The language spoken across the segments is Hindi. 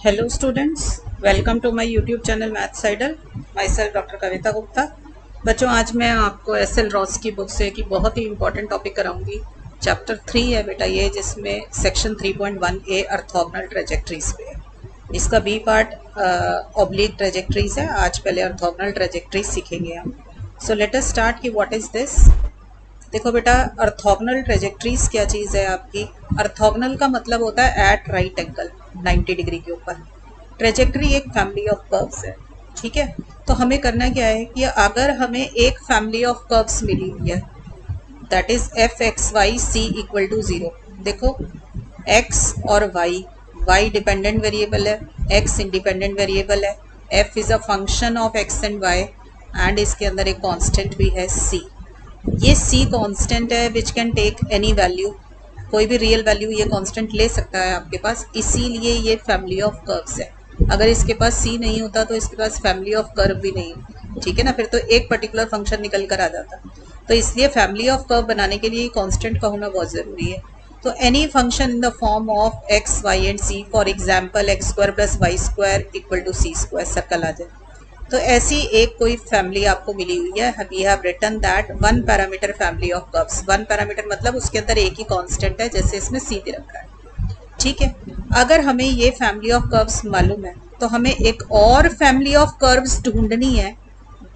Hello students, welcome to my YouTube channel Maths Idol. Myself doctor Kavita Gupta. बच्चों, आज मैं आपको एस एल रॉस की बुक से एक बहुत ही इंपॉर्टेंट टॉपिक कराऊंगी। चैप्टर 3 है बेटा ये, जिसमें सेक्शन 3.1 ऑर्थोगोनल ट्रेजेक्ट्रीज पे है। इसका बी पार्ट ऑब्लिक ट्रेजेक्ट्रीज है। आज पहले ऑर्थोगोनल ट्रेजेक्ट्रीज सीखेंगे हम। सो लेट अस स्टार्ट कि व्हाट इज दिस। देखो बेटा, ऑर्थोगोनल ट्रेजेक्ट्रीज क्या चीज़ है आपकी। ऑर्थोगोनल का मतलब होता है एट राइट एंगल, 90 डिग्री के ऊपर। ट्रेजेक्ट्री एक फैमिली ऑफ कर्व्स है, ठीक है। तो हमें करना क्या है कि अगर हमें एक फैमिली ऑफ कर्व्स मिली हुई है, that is F X Y C equal to 0। देखो, एक्स और वाई डिपेंडेंट वेरिएबल है, एक्स इंडिपेंडेंट वेरिएबल है, F is a function of X and Y, and इसके अंदर एक कांस्टेंट भी है सी। ये सी कांस्टेंट है which can take any value, कोई भी रियल वैल्यू ये कांस्टेंट ले सकता है आपके पास, इसीलिए ये फैमिली ऑफ कर्व्स है। अगर इसके पास सी नहीं होता तो इसके पास फैमिली ऑफ कर्व भी नहीं होती, ठीक है ना। फिर तो एक पर्टिकुलर फंक्शन निकल कर आ जाता। तो इसलिए फैमिली ऑफ कर्व बनाने के लिए कांस्टेंट का होना बहुत ज़रूरी है। तो any function in the form of X Y and C, for example X square plus Y square equal to C square, circle आ जाए। तो ऐसी एक कोई फैमिली आपको मिली हुई है। We have written that one parameter family of curves. One parameter मतलब उसके अंदर एक ही कांस्टेंट है, जैसे इसमें सी दे रखा है, ठीक है। अगर हमें ये फैमिली ऑफ कर्व्स मालूम है तो हमें एक और फैमिली ऑफ कर्व्स ढूंढनी है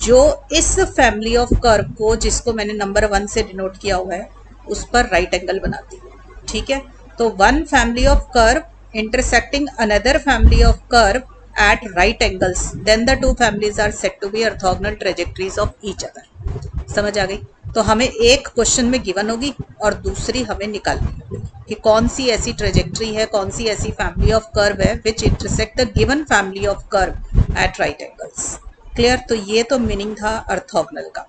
जो इस फैमिली ऑफ कर्व को, जिसको मैंने नंबर 1 से डिनोट किया हुआ है, उस पर राइट एंगल बनाती है, ठीक है। तो one family of curve intersecting another family of curve at right angles, then the two families are said to be orthogonal trajectories of each other। समझ आ गई। तो हमें एक क्वेश्चन में गिवन होगी और दूसरी हमें निकालनी होगी कि कौन सी ऐसी ट्रेजेक्ट्री है, कौन सी ऐसी फैमिली ऑफ कर्व है विच intersect the given family of curve at right angles. Clear. तो ये तो मीनिंग था ऑर्थोगोनल का।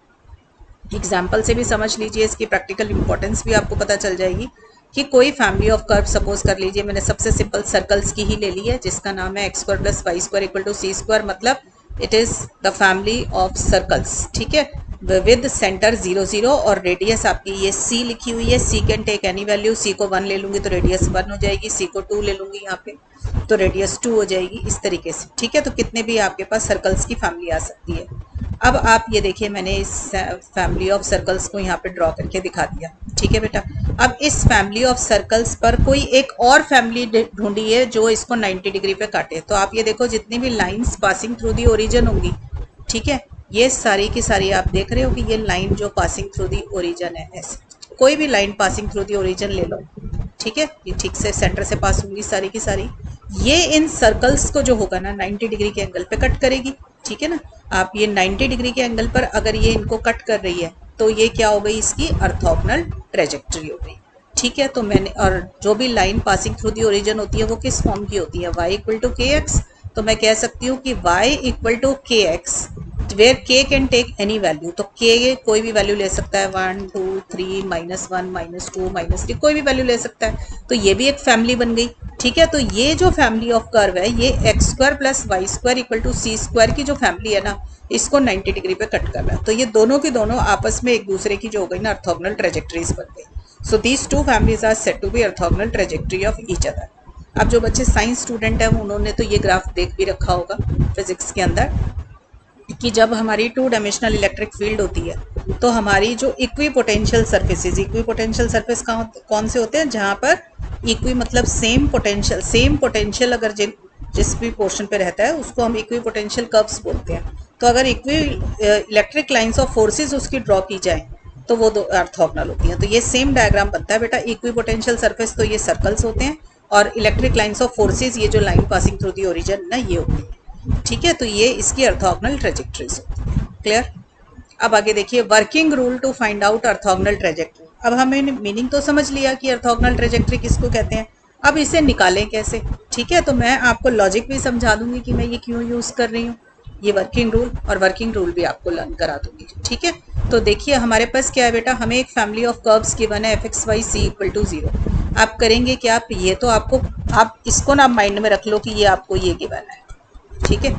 एग्जाम्पल से भी समझ लीजिए, इसकी प्रैक्टिकल इंपॉर्टेंस भी आपको पता चल जाएगी कि कोई फैमिली ऑफ कर्व, सपोज कर लीजिए मैंने सबसे सिंपल सर्कल्स की ही ले ली है, जिसका नाम है X square plus Y square equal to C square, मतलब it is the family of circles, ठीक है, विद सेंटर 0 0 और रेडियस आपकी ये सी लिखी हुई है। सी कैन टेक एनी वैल्यू, सी को 1 ले लूंगी तो रेडियस 1 हो जाएगी, सी को 2 ले लूंगी यहाँ पे तो रेडियस 2 हो जाएगी, इस तरीके से, ठीक है। तो कितने भी आपके पास सर्कल्स की फैमिली आ सकती है। अब आप ये देखिए, मैंने इस फैमिली ऑफ सर्कल्स को यहाँ पे ड्रॉ करके दिखा दिया, ठीक है बेटा। अब इस फैमिली ऑफ सर्कल्स पर कोई एक और फैमिली ढूंढी है जो इसको 90 डिग्री पे काटे। तो आप ये देखो, जितनी भी lines passing through the origin होंगी, ठीक है, ये सारी की सारी आप देख रहे हो कि ये लाइन जो पासिंग थ्रू दी ओरिजिन है, ऐसे कोई भी line passing through the origin ले लो, ठीक है, ये ठीक से सेंटर से पास होंगी सारी की सारी। ये इन सर्कल्स को जो होगा ना 90 डिग्री के एंगल पे कट करेगी, ठीक है ना। आप ये 90 डिग्री के एंगल पर अगर ये इनको कट कर रही है तो ये क्या हो गई, इसकी ऑर्थोगोनल ट्रेजेक्ट्री हो गई, ठीक है। तो मैंने, और जो भी line passing through the origin होती है वो किस फॉर्म की होती है, y equal to K X. तो मैं कह सकती हूँ कि y equal to K X where k can take any value. तो k कोई भी वैल्यू ले सकता है, 1 2 3 -1 -2 -3, कोई भी वैल्यू ले सकता है। तो ये भी एक फैमिली बन गई, ठीक है। तो ये जो फैमिली ऑफ कर्व है, ये X square plus Y square equal to C square की जो फैमिली है ना, इसको 90 डिग्री पे कट कर रहा है। तो ये दोनों की दोनों आपस में एक दूसरे की जो हो गई ना ऑर्थोगोनल ट्रेजेक्ट्रीज बन गई। So these two families are said to be orthogonal trajectory of each other. अब जो बच्चे साइंस स्टूडेंट हैं उन्होंने तो ये ग्राफ देख भी रखा होगा फिजिक्स के अंदर कि जब हमारी 2 डायमेंशनल इलेक्ट्रिक फील्ड होती है तो हमारी जो equi potential surfaces, equi potential surface कौन से होते हैं, जहाँ पर इक्वी मतलब सेम पोटेंशियल अगर जिस भी पोर्शन पे रहता है उसको हम इक्वी पोटेंशियल कर्व्स बोलते हैं। तो अगर equi electric lines of forces उसकी ड्रॉ की जाए तो वो दो ऑर्थोगोनल होती हैं। तो ये सेम डायग्राम बनता है बेटा। इक्वी पोटेंशियल सर्फेस तो ये सर्कल्स होते हैं और इलेक्ट्रिक लाइंस ऑफ फोर्सेस, ये जो line passing through the origin ना, ये होती है, ठीक है। तो ये इसकी ऑर्थोगोनल ट्रेजेक्ट्रीज होती है। क्लियर। अब आगे देखिए, working rule to find out orthogonal trajectory. अब हमें मीनिंग तो समझ लिया कि ऑर्थोगोनल ट्रेजेक्ट्री किसको कहते हैं। अब इसे निकालें कैसे, ठीक है। तो मैं आपको लॉजिक भी समझा दूंगी कि मैं ये क्यों यूज कर रही हूँ, ये वर्किंग रूल, और वर्किंग रूल भी आपको लर्न करा दूंगी, ठीक है। तो देखिए हमारे पास क्या है बेटा, हमें एक फैमिली ऑफ कर्व्स गिवन है, F X Y C equal to 0। आप करेंगे क्या, आप ये तो आपको, आप इसको ना माइंड में रख लो कि ये आपको ये गिवन है, ठीक है।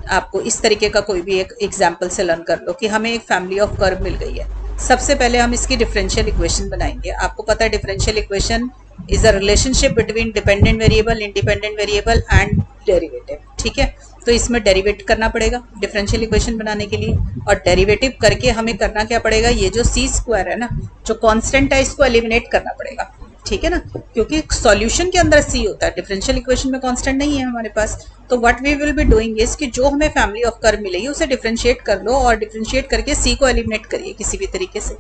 आपको इस तरीके का कोई भी एक एग्जाम्पल से लर्न कर लो कि हमें एक फैमिली ऑफ कर्व मिल गई है। सबसे पहले हम इसकी डिफरेंशियल इक्वेशन बनाएंगे। आपको पता है differential equation is a relationship between dependent variable, independent variable and derivative. ठीक है, तो इसमें डेरिवेट करना पड़ेगा डिफरेंशियल इक्वेशन बनाने के लिए, और डेरिवेटिव करके हमें करना क्या पड़ेगा, ये जो सी स्क्वायर है ना, जो कांस्टेंट है, इसको एलिमिनेट करना पड़ेगा। ठीक है ना, क्योंकि सॉल्यूशन के अंदर सी होता है, डिफरेंशियल इक्वेशन में कांस्टेंट नहीं है हमारे पास। तो what we will be doing is कि जो हमें फैमिली ऑफ कर्व मिलेगी उसे डिफरेंशिएट कर लो और डिफरेंशिएट करके सी को एलिमिनेट करिए किसी भी तरीके से।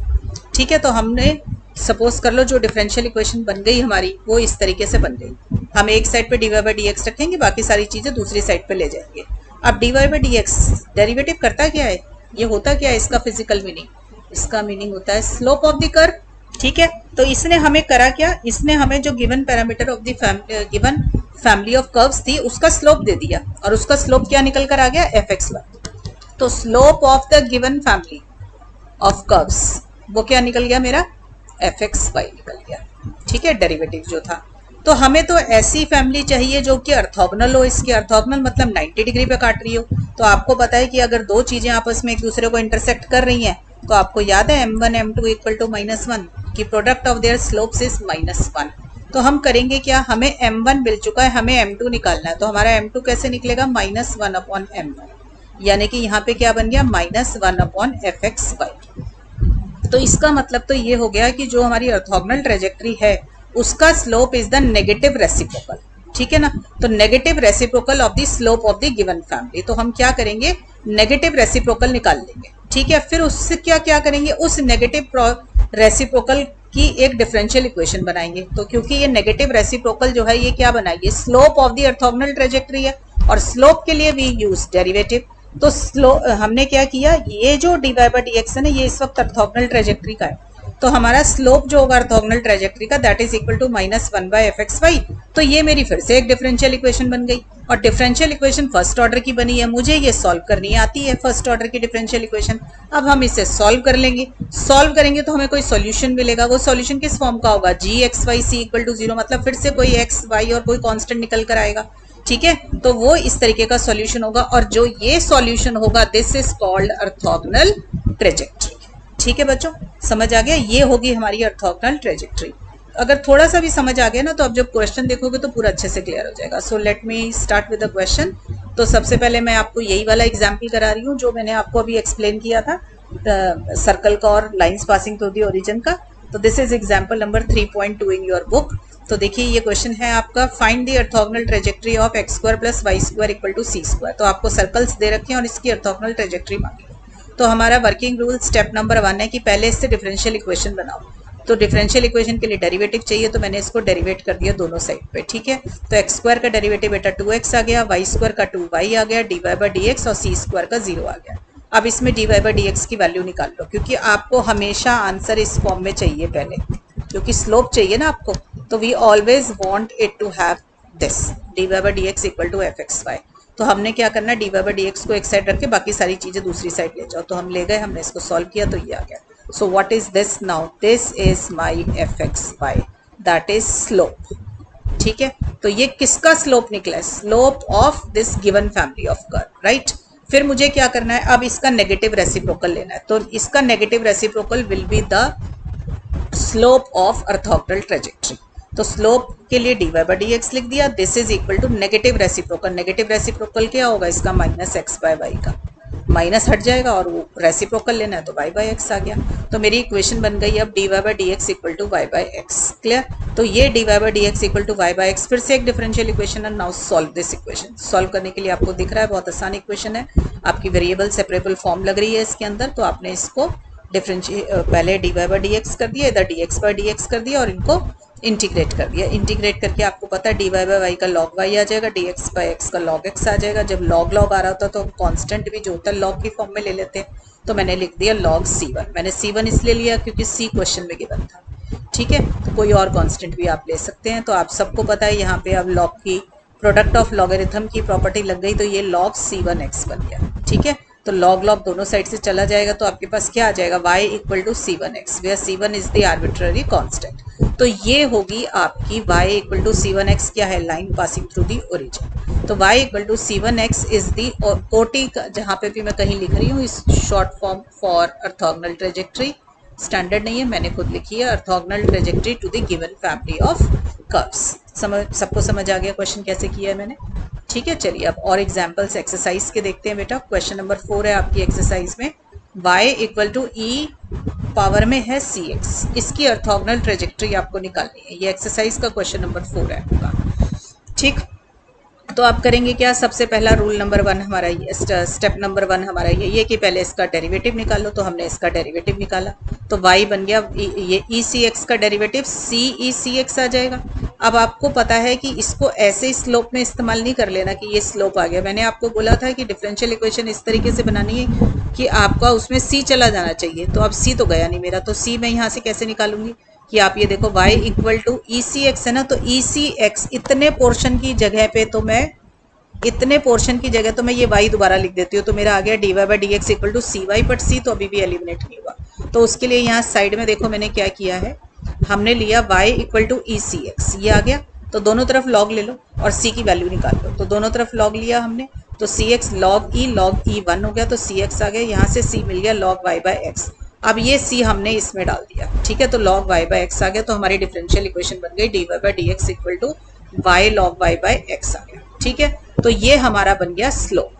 ठीक है, तो हमने सपोज कर लो जो डिफरेंशियल इक्वेशन बन गई हमारी वो इस तरीके से बन गई। हम एक साइड पे dy बाई डी एक्स रखेंगे, बाकी सारी चीजें दूसरी साइड पे ले जाएंगे। अब dy by D x derivative करता क्या है, ये होता क्या है, इसका फिजिकल मीनिंग, इसका मीनिंग होता है स्लोप ऑफ द कर्व। ठीक है, तो इसने हमें करा क्या, इसने हमें जो given parameter of the given family of curves थी उसका स्लोप दे दिया, और उसका स्लोप क्या निकल कर आ गया, fx1। तो slope of the given family of curves वो क्या निकल गया मेरा, fxy निकल गया। ठीक है, डेरिवेटिव जो था। तो हमें तो ऐसी फैमिली चाहिए जो कि ऑर्थोगोनल हो, इसकी ऑर्थोगोनल मतलब 90 डिग्री पे काट रही हो। तो आपको पता है कि अगर दो चीजें आपस में एक दूसरे को इंटरसेक्ट कर रही हैं, तो आपको याद है m1 m2 इक्वल टू -1 की product of their slopes is -1। तो हम करेंगे क्या, हमें m1 मिल चुका है, हमें m2 निकालना है। तो हमारा m2 कैसे निकलेगा, -1/m1, यानी कि यहाँ पे क्या बन गया, -1/fxy। तो इसका मतलब तो ये हो गया कि जो हमारी ऑर्थोगोनल ट्रेजेक्टरी है उसका slope is the negative reciprocal. ठीक है ना, तो negative reciprocal of the slope of the given family. तो हम क्या करेंगे, नेगेटिव रेसिप्रोकल निकाल लेंगे। ठीक है, फिर उससे क्या क्या करेंगे, उस नेगेटिव रेसिप्रोकल की एक डिफरेंशियल इक्वेशन बनाएंगे। तो क्योंकि ये नेगेटिव रेसिप्रोकल जो है ये क्या बनाएगी, slope of the orthogonal trajectory है, और स्लोप के लिए वी यूज डेरिवेटिव। तो हमने क्या किया, ये जो dy बाई डी एक्स है ना, ये इस वक्त ऑर्थोगोनल ट्रेजेक्टरी का है। तो हमारा स्लोप जो होगा ऑर्थोगोनल ट्रेजेक्टरी का that is equal to -1/fxy। तो ये मेरी फिर से एक डिफरेंशियल इक्वेशन बन गई, और डिफरेंशियल इक्वेशन फर्स्ट ऑर्डर की बनी है, मुझे ये सॉल्व करनी आती है फर्स्ट ऑर्डर की डिफरेंशियल इक्वेशन। अब हम इसे सॉल्व कर लेंगे, सॉल्व करेंगे तो हमें कोई सॉल्यूशन मिलेगा। वो सॉल्यूशन किस फॉर्म का होगा, gxy c इक्वल टू 0, मतलब फिर से कोई x y और कोई कांस्टेंट निकल कर आएगा। ठीक है, तो वो इस तरीके का सॉल्यूशन होगा, और जो ये सॉल्यूशन होगा this is called orthogonal trajectory. ठीक है बच्चों, समझ आ गया, ये होगी हमारी ऑर्थोगोनल ट्रेजेक्टरी। अगर थोड़ा सा भी समझ आ गया ना, तो अब जब क्वेश्चन देखोगे तो पूरा अच्छे से क्लियर हो जाएगा। So let me start with the question. तो सबसे पहले मैं आपको यही वाला एग्जाम्पल करा रही हूँ जो मैंने आपको अभी एक्सप्लेन किया था, सर्कल का और lines passing through the origin का। तो this is example number 3.2 in your book. तो देखिए ये क्वेश्चन है आपका, find the orthogonal trajectory of x² + y² equal to c²। तो आपको सर्कल्स दे रखे हैं और इसकी ऑर्थोगोनल ट्रेजेक्टरी मांगी। तो हमारा वर्किंग रूल स्टेप नंबर 1 है कि पहले इससे डिफरेंशियल इक्वेशन बनाओ। तो डिफरेंशियल इक्वेशन के लिए डेरिवेटिव चाहिए, तो मैंने इसको डेरिवेट कर दिया दोनों साइड पे। ठीक है, तो x² का डेरिवेटिव बेटा 2x आ गया, y² का 2y आ गया, dy बाई डी एक्स और c² का 0 आ गया। अब इसमें dy बाई डी एक्स की वैल्यू निकाल लो, क्योंकि आपको हमेशा आंसर इस फॉर्म में चाहिए पहले, क्योंकि स्लोप चाहिए ना आपको। तो we always want it to have this dy by D x equal to fxy। तो हमने क्या करना है, dy बाई डी एक्स को एक साइड रख के बाकी सारी चीजें दूसरी साइड ले जाओ। तो हम ले गए, हमने इसको सॉल्व किया, तो ये आ गया। So what is this now, this is my fxy, that is slope. ठीक है, तो ये किसका स्लोप निकला है, slope of this given family of curve, right. फिर मुझे क्या करना है, अब इसका नेगेटिव रेसिप्रोकल लेना है। तो इसका negative reciprocal will be the slope of orthogonal trajectory. तो स्लोप के लिए dy बाई डी एक्स लिख दिया, this is equal to negative reciprocal. Negative reciprocal क्या होगा इसका, -x/y का, माइनस हट जाएगा और वो रेसिप्रोकल लेना है तो y बाई एक्स आ गया। तो मेरी इक्वेशन बन गई अब dy by D x equal to y by x. Clear, तो ये dy by D x equal to y by x फिर से एक डिफरेंशियल इक्वेशन है। Now solve this equation. Solve करने के लिए आपको दिख रहा है बहुत आसान इक्वेशन है, आपकी वेरिएबल सेपरेबल फॉर्म लग रही है इसके अंदर। तो आपने इसको पहले dy बाई डी एक्स कर दिया, इधर dx बाई डी एक्स कर दिया और इनको इंटीग्रेट कर दिया। इंटीग्रेट करके आपको पता है dy बाई वाई का log y आ जाएगा, dx बाई x का log x आ जाएगा। जब log log आ रहा होता तो कांस्टेंट भी जो होता है log की फॉर्म में ले लेते हैं। तो मैंने लिख दिया log c1। मैंने c1 इसलिए लिया क्योंकि c क्वेश्चन में गिवन था। ठीक है, तो कोई और कांस्टेंट भी आप ले सकते हैं। तो आप सबको पता है यहाँ पे अब log की प्रोडक्ट ऑफ लॉगरिथम की प्रॉपर्टी लग गई, तो ये log c1x बन गया। ठीक है, तो log log दोनों साइड से चला जाएगा, तो आपके पास क्या आ जाएगा, y equal to c1x, where c1 is the arbitrary constant. तो ये होगी आपकी y इक्वल टू c1x क्या है, line passing through the origin. तो y equal to c1x is the OT, जहाँ पे भी मैं कहीं लिख रही हूँ इस short form for orthogonal trajectory, standard नहीं है, मैंने खुद लिखी है, orthogonal trajectory to the given family of curves. सबको समझ आ गया क्वेश्चन कैसे किया है मैंने। ठीक ठीक है, चलिए अब और एग्जाम्पल्स एक्सरसाइज के देखते हैं बेटा। क्वेश्चन नंबर 4 है आपकी एक्सरसाइज में, y equal to e power में है cx, इसकी ऑर्थोगोनल ट्रेजेक्ट्री आपको निकालनी है। ये एक्सरसाइज का क्वेश्चन नंबर 4 है आपका। ठीक, तो आप करेंगे क्या, सबसे पहला रूल नंबर 1 हमारा ये, स्टेप नंबर 1 हमारा ये कि पहले इसका डेरिवेटिव निकालो। तो हमने इसका डेरिवेटिव निकाला, तो y बन गया ये ई सी एक्स का डेरिवेटिव सी ई सी एक्स आ जाएगा। अब आपको पता है कि इसको ऐसे स्लोप में इस्तेमाल नहीं कर लेना कि ये स्लोप आ गया। मैंने आपको बोला था कि डिफरेंशियल इक्वेशन इस तरीके से बनानी है कि आपका उसमें c चला जाना चाहिए। तो अब c तो गया नहीं मेरा, तो c मैं यहाँ से कैसे निकालूंगी कि आप ये देखो y equal to e c x है ना, तो ई सी एक्स इतने पोर्शन की जगह पे तो मैं ये y दोबारा लिख देती हूँ, तो मेरा आ गया dy by D x equal to c y, but c तो अभी भी एलिमिनेट नहीं हुआ। तो उसके लिए यहाँ साइड में देखो मैंने क्या किया है, हमने लिया y equal to e c x, ये आ गया। तो दोनों तरफ लॉग ले लो और c की वैल्यू निकाल लो। तो दोनों तरफ लॉग लिया हमने, तो सी एक्स लॉग ई 1 हो गया, तो सी एक्स आ गया। यहाँ से c मिल गया लॉग y बाई एक्स। अब ये c हमने इसमें डाल दिया, ठीक है, तो log y बाई एक्स आ गया। तो हमारी डिफरेंशियल इक्वेशन बन गई dy by D x equal to y log y by X आ गया। ठीक है, तो ये हमारा बन गया स्लोप।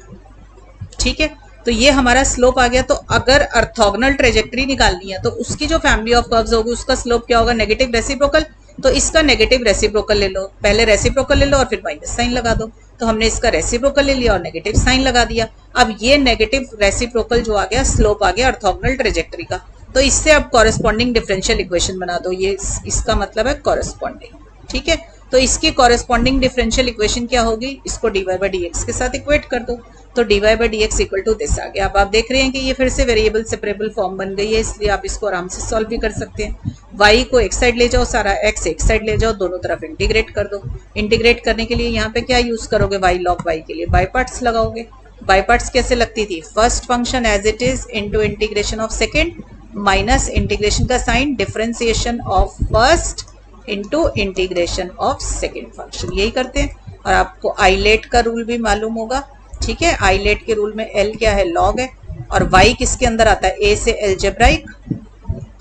ठीक है, तो ये हमारा स्लोप आ गया। तो अगर ऑर्थोगोनल ट्रेजेक्ट्री निकालनी है तो उसकी जो फैमिली ऑफ कर्व्स होगी उसका स्लोप क्या होगा, नेगेटिव रेसिप्रोकल। तो इसका नेगेटिव रेसिप्रोकल ले लो, पहले रेसिप्रोकल ले लो और फिर माइनस साइन लगा दो। तो हमने इसका रेसिप्रोकल ले लिया और नेगेटिव साइन लगा दिया। अब ये नेगेटिव रेसिप्रोकल जो आ गया, स्लोप आ गया ऑर्थोगोनल ट्रेजेक्ट्री का। तो इससे अब कॉरेस्पॉन्डिंग डिफरेंशियल इक्वेशन बना दो, ये इसका मतलब है कॉरेस्पॉन्डिंग। ठीक है, तो इसकी कॉरेस्पॉन्डिंग डिफरेंशियल इक्वेशन क्या होगी, इसको D Y by D X के साथ इक्वेट कर दो। तो D Y by D x equal to this आ गया। अब आप देख रहे हैं कि ये फिर से वेरिएबल सेपरेबल फॉर्म बन गई है, इसलिए आप इसको आराम से सॉल्व भी कर सकते हैं। y को एक साइड ले जाओ, सारा x एक साइड ले जाओ, दोनों तरफ इंटीग्रेट कर दो। इंटीग्रेट करने के लिए यहाँ पे क्या यूज करोगे, y log y के लिए बाय पार्ट्स लगाओगे। बाय पार्ट्स कैसे लगती थी, first function as it is into integration of second minus integration का sign differentiation of first into integration of second function, यही करते हैं। और आपको आइलेट का रूल भी मालूम होगा। ठीक है, आइलेट के रूल में l क्या है, log है, और y किसके अंदर आता है, a से एल्जेब्राइक।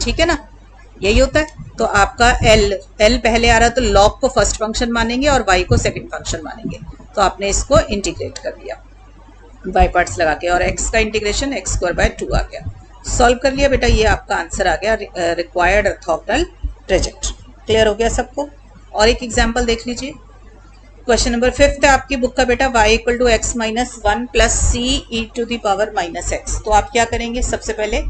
ठीक है ना, यही होता है। तो आपका l पहले आ रहा है तो log को फर्स्ट फंक्शन मानेंगे और y को सेकंड फंक्शन मानेंगे। तो आपने इसको इंटीग्रेट कर दिया बाय पार्ट्स लगा के, और x का इंटीग्रेशन x स्क्वायर बाय 2 आ गया। सॉल्व कर लिया बेटा, ये आपका आंसर आ गया, रिक्वायर्ड ऑर्थोगोनल ट्रेजेक्ट्री। क्लियर हो गया सबको। और एक एग्जांपल देख लीजिए, क्वेश्चन नंबर 5 है आपकी बुक का बेटा, y equal to x minus 1 plus c e to the power minus x. तो आप क्या करेंगे, सबसे पहले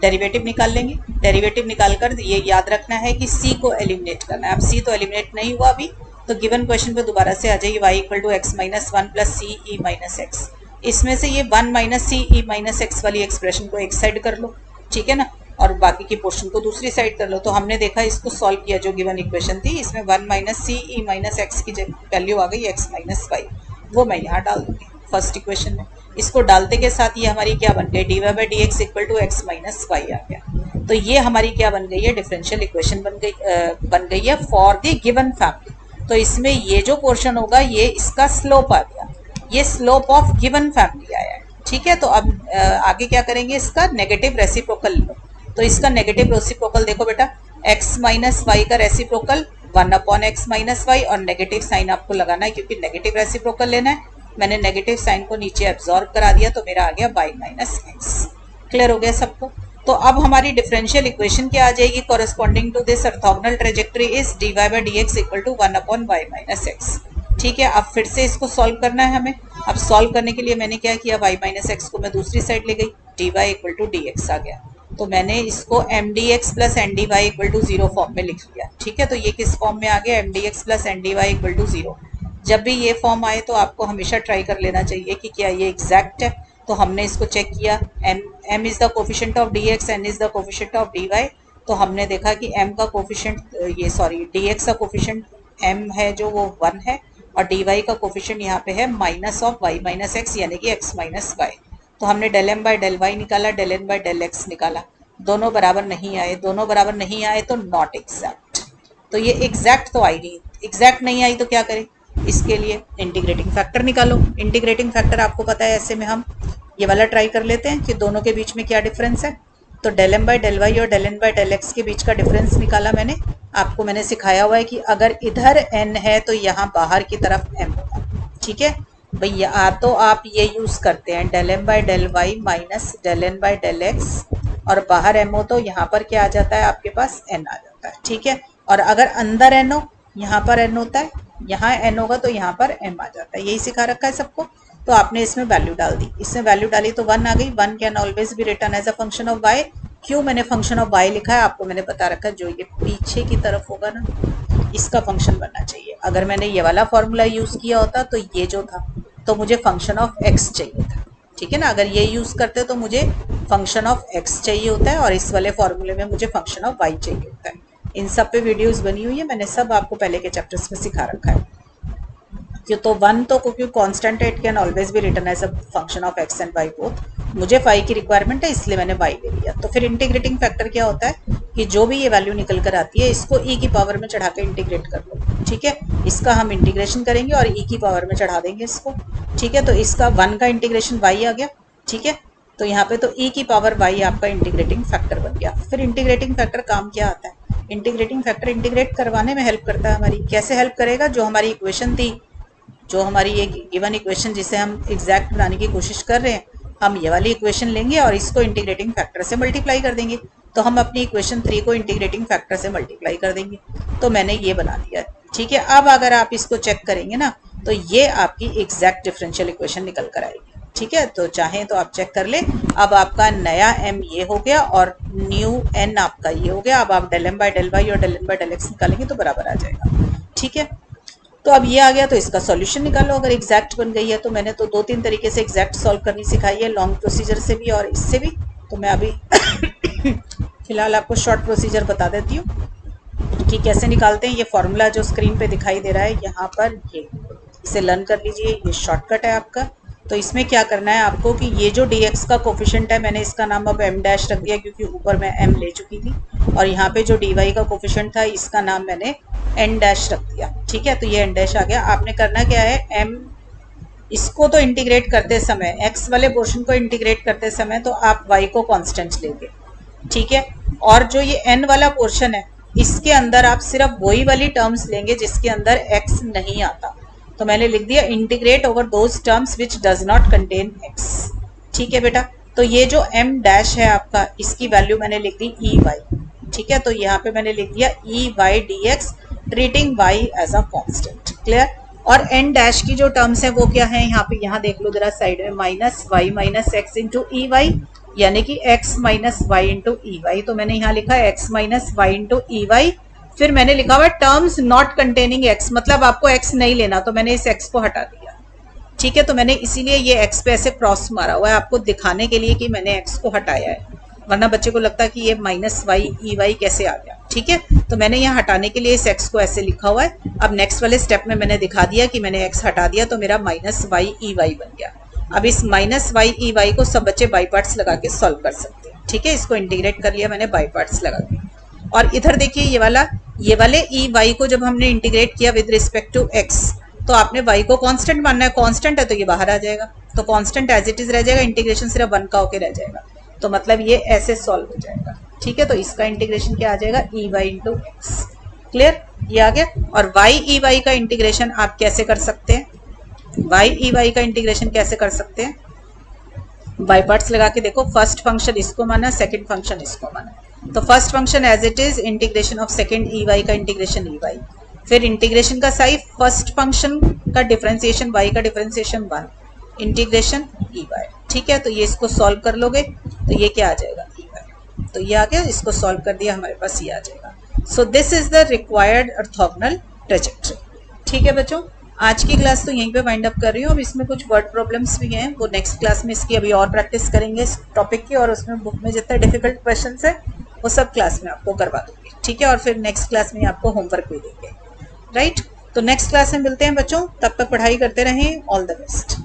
डेरिवेटिव निकाल लेंगे। डेरिवेटिव निकालकर ये याद रखना है कि c को एलिमिनेट करना है। अब c तो एलिमिनेट नहीं हुआ अभी, तो गिवन क्वेश्चन पे दोबारा से आ जाइए, y equal to x minus 1 plus c e minus x. इसमें से ये 1 minus c e minus x वाली एक्सप्रेशन को एक साइड कर लो, ठीक है ना, और बाकी की पोर्शन को दूसरी साइड कर लो। तो हमने देखा, इसको सॉल्व किया, जो गिवन इक्वेशन थी इसमें 1 minus c e minus x की वैल्यू आ गई x माइनस वाई, वो मैं यहाँ डाल दूंगी फर्स्ट इक्वेशन में। इसको डालते के साथ ये हमारी क्या बन गई, D Y by D x equal to x minus Y आ गया। तो ये हमारी क्या बन गई है, डिफरेंशियल इक्वेशन बन गई है फॉर द गिवन फैमिली। तो इसमें ये जो पोर्शन होगा ये इसका स्लोप आ गया, ये स्लोप ऑफ गिवन फैमिली आया है। ठीक है, तो अब आगे क्या करेंगे, इसका नेगेटिव रेसिप्रोकल लो। तो इसका नेगेटिव रेसिप्रोकल देखो बेटा, x माइनस वाई का reciprocal 1 upon x minus y, और नेगेटिव साइन आपको लगाना है क्योंकि नेगेटिव रेसिप्रोकल लेना है। मैंने नेगेटिव साइन को नीचे एब्जॉर्ब करा दिया, तो मेरा आ गया y माइनस एक्स। क्लियर हो गया सबको। तो अब हमारी डिफरेंशियल इक्वेशन क्या आ जाएगी, corresponding to this orthogonal trajectory is d Y by D x equal to 1 upon y minus x. ठीक है, अब फिर से इसको सॉल्व करना है हमें। अब सॉल्व करने के लिए मैंने क्या किया, y माइनस एक्स को मैं दूसरी साइड ले गई, D Y equal to D X आ गया। तो मैंने इसको M D x plus N D Y equal to 0 form में लिख लिया। ठीक है, तो ये किस फॉर्म में आ गया, M D x plus N D Y equal to 0। जब भी ये फॉर्म आए तो आपको हमेशा ट्राई कर लेना चाहिए कि क्या ये एग्जैक्ट है। तो हमने इसको चेक किया, m is the coefficient of dx, n is the coefficient of dy। तो हमने देखा कि m का कोफिशिएंट dx का कोफिशिएंट m है जो वो 1 है, और dy का कोफिशिएंट यहाँ पे है minus of y minus X, यानी कि x माइनस वाई। तो हमने del m by del Y निकाला, del n by del x निकाला, दोनों बराबर नहीं आए। दोनों बराबर नहीं आए तो नॉट एग्जैक्ट। तो ये एग्जैक्ट तो आई नहीं, एग्जैक्ट नहीं आई तो क्या करें, इसके लिए इंटीग्रेटिंग फैक्टर निकालो। इंटीग्रेटिंग फैक्टर आपको पता है, ऐसे में हम ये वाला ट्राई कर लेते हैं कि दोनों के बीच में क्या डिफरेंस है। तो del M by del Y और del N by del X के बीच का डिफरेंस निकाला मैंने। आपको मैंने सिखाया हुआ है कि अगर इधर n है तो यहाँ बाहर की तरफ m होगा। ठीक है, भाई या तो आप ये यूज करते हैं del m by del y minus del n by del x, और बाहर m हो तो यहाँ पर क्या आ जाता है आपके पास n आ जाता है, ठीक है। और अगर अंदर n हो, यहाँ पर n होता है, यहाँ n होगा तो यहाँ पर m आ जाता है, यही सिखा रखा है सबको। तो आपने इसमें वैल्यू डाल दी, इसमें वैल्यू डाली तो 1 आ गई। 1 can always be written as a function of y। क्यों मैंने फंक्शन ऑफ y लिखा है आपको मैंने बता रखा है, जो ये पीछे की तरफ होगा ना इसका फंक्शन बनना चाहिए। अगर मैंने ये वाला फॉर्मूला यूज किया होता तो ये जो था तो मुझे फंक्शन ऑफ x चाहिए था, ठीक है ना। अगर ये यूज करते तो मुझे फंक्शन ऑफ x चाहिए होता है, और इस वाले फॉर्मूले में मुझे फंक्शन ऑफ y चाहिए होता है। इन सब पे वीडियोस बनी हुई है, मैंने सब आपको पहले के चैप्टर्स में सिखा रखा है। क्यों तो 1 तो क्योंकि कांस्टेंट है, it can always be written as a function of x and y both. मुझे फाई की रिक्वायरमेंट है इसलिए मैंने y ले लिया। तो फिर इंटीग्रेटिंग फैक्टर क्या होता है कि जो भी ये वैल्यू निकल कर आती है इसको e की पावर में चढ़ा के इंटीग्रेट कर लो, ठीक है। इसका हम इंटीग्रेशन करेंगे और e की पावर में चढ़ा देंगे इसको, ठीक है। तो इसका 1 का इंटीग्रेशन y आ गया, ठीक है। तो यहाँ पे तो e की पावर y आपका इंटीग्रेटिंग फैक्टर बन गया। फिर इंटीग्रेटिंग फैक्टर काम क्या आता है, इंटीग्रेटिंग फैक्टर इंटीग्रेट करवाने में हेल्प करता है हमारी। कैसे हेल्प करेगा, जो हमारी इक्वेशन थी, जो हमारी ये गिवन इक्वेशन जिसे हम एग्जैक्ट बनाने की कोशिश कर रहे हैं, हम ये वाली इक्वेशन लेंगे और इसको इंटीग्रेटिंग फैक्टर से मल्टीप्लाई कर देंगे। तो हम अपनी इक्वेशन 3 को इंटीग्रेटिंग फैक्टर से मल्टीप्लाई कर देंगे। तो मैंने ये बना दिया, ठीक है। अब अगर आप इसको चेक करेंगे ना तो ये आपकी एग्जैक्ट डिफरेंशियल इक्वेशन निकल कर आएगी, ठीक है। तो चाहें तो आप चेक कर ले। अब आपका नया m ये हो गया और न्यू n आपका ये हो गया। अब आप del m by del y और del n by del x निकालेंगे तो बराबर आ जाएगा, ठीक है। तो अब ये आ गया तो इसका सॉल्यूशन निकालो अगर एग्जैक्ट बन गई है तो। मैंने तो 2-3 तरीके से एग्जैक्ट सॉल्व करनी सिखाई है, लॉन्ग प्रोसीजर से भी और इससे भी। तो मैं अभी फिलहाल आपको शॉर्ट प्रोसीजर बता देती हूँ कि कैसे निकालते हैं। ये फॉर्मूला जो स्क्रीन पे दिखाई दे रहा है यहाँ पर, ये इसे लर्न कर लीजिए, ये शॉर्टकट है आपका। तो इसमें क्या करना है आपको कि ये जो dx का कोफिशिएंट है, मैंने इसका नाम अब m डैश रख दिया क्योंकि ऊपर मैं m ले चुकी थी, और यहाँ पे जो dy का कोफिशिएंट था इसका नाम मैंने n डैश रख दिया, ठीक है। तो ये n डैश आ गया। आपने करना क्या है, m इसको तो इंटीग्रेट करते समय, x वाले पोर्शन को इंटीग्रेट करते समय तो आप y को कांस्टेंट लेंगे, ठीक है। और जो ये n वाला पोर्शन है इसके अंदर आप सिर्फ वही वाली टर्म्स लेंगे जिसके अंदर x नहीं आता। तो मैंने लिख दिया integrate over those terms which does not contain x, ठीक है बेटा। तो ये जो m डैश है आपका, इसकी वैल्यू मैंने लिख दी ey, ठीक है। तो यहाँ पे मैंने लिख दिया ey dx treating y as a constant, clear. और n डैश की जो टर्म्स है वो क्या है, यहाँ पे यहाँ देख लो जरा साइड में, minus y minus x into e y, यानी कि x minus y into e y. तो मैंने यहाँ लिखा है x minus y into e y. फिर मैंने लिखा हुआ टर्म्स नॉट कंटेनिंग x, मतलब आपको x नहीं लेना, तो मैंने इस x को हटा दिया, ठीक है। तो मैंने इसीलिए ये x पे ऐसे क्रॉस मारा हुआ है आपको दिखाने के लिए कि मैंने x को हटाया है, वरना बच्चे को लगता है कि ये माइनस वाई ई वाई कैसे आ गया, ठीक है। तो मैंने यहाँ हटाने के लिए इस x को ऐसे लिखा हुआ है। अब नेक्स्ट वाले स्टेप में मैंने दिखा दिया कि मैंने x हटा दिया तो मेरा माइनस वाई ई वाई बन गया। अब इस माइनस वाई ई वाई को सब बच्चे बाई पार्ट्स लगा के सॉल्व कर सकते हैं, ठीक है। इसको इंटीग्रेट कर लिया मैंने बाई पार्ट्स लगा के। और इधर देखिए ये वाले ई वाई को जब हमने इंटीग्रेट किया विद रिस्पेक्ट टू x, तो आपने y को कांस्टेंट मानना है, कांस्टेंट है तो ये बाहर आ जाएगा, तो कांस्टेंट एज इट इज रह जाएगा, इंटीग्रेशन सिर्फ 1 का होके रह जाएगा। तो मतलब ये ऐसे सॉल्व हो जाएगा, ठीक है। तो इसका इंटीग्रेशन क्या आ जाएगा, e y into x, clear, ये आ गया। और वाई ई वाई का इंटीग्रेशन आप कैसे कर सकते हैं, वाई ई वाई का इंटीग्रेशन कैसे कर सकते हैं, बाई पार्ट्स लगा के देखो। फर्स्ट फंक्शन इसको माना, सेकंड फंक्शन इसको माना। तो first function as it is integration of second e y का इंटीग्रेशन ई वाई, फिर इंटीग्रेशन का साइज फर्स्ट फंक्शन का डिफरेंशिएशन वाई का डिफरेंशिएशन 1 इंटीग्रेशन ई वाई, ठीक है। तो ये इसको सॉल्व कर लोगे तो ये क्या आ जाएगा, ई वाई। तो ये आ गया, इसको सॉल्व कर दिया, हमारे पास ये आ जाएगा। So this is the required orthogonal trajectory, ठीक है बच्चों। आज की क्लास तो यहीं पे वाइंड अप कर रही हूँ। अब इसमें कुछ वर्ड प्रॉब्लम्स भी हैं, वो नेक्स्ट क्लास में इसकी अभी और प्रैक्टिस करेंगे इस टॉपिक की, और उसमें बुक में जितने डिफिकल्ट क्वेश्चन है वो सब क्लास में आपको करवा दूंगी, ठीक है। और फिर नेक्स्ट क्लास में आपको होमवर्क भी देंगे, राइट। तो नेक्स्ट क्लास में मिलते हैं बच्चों, तब तक पढ़ाई करते रहें। All the best.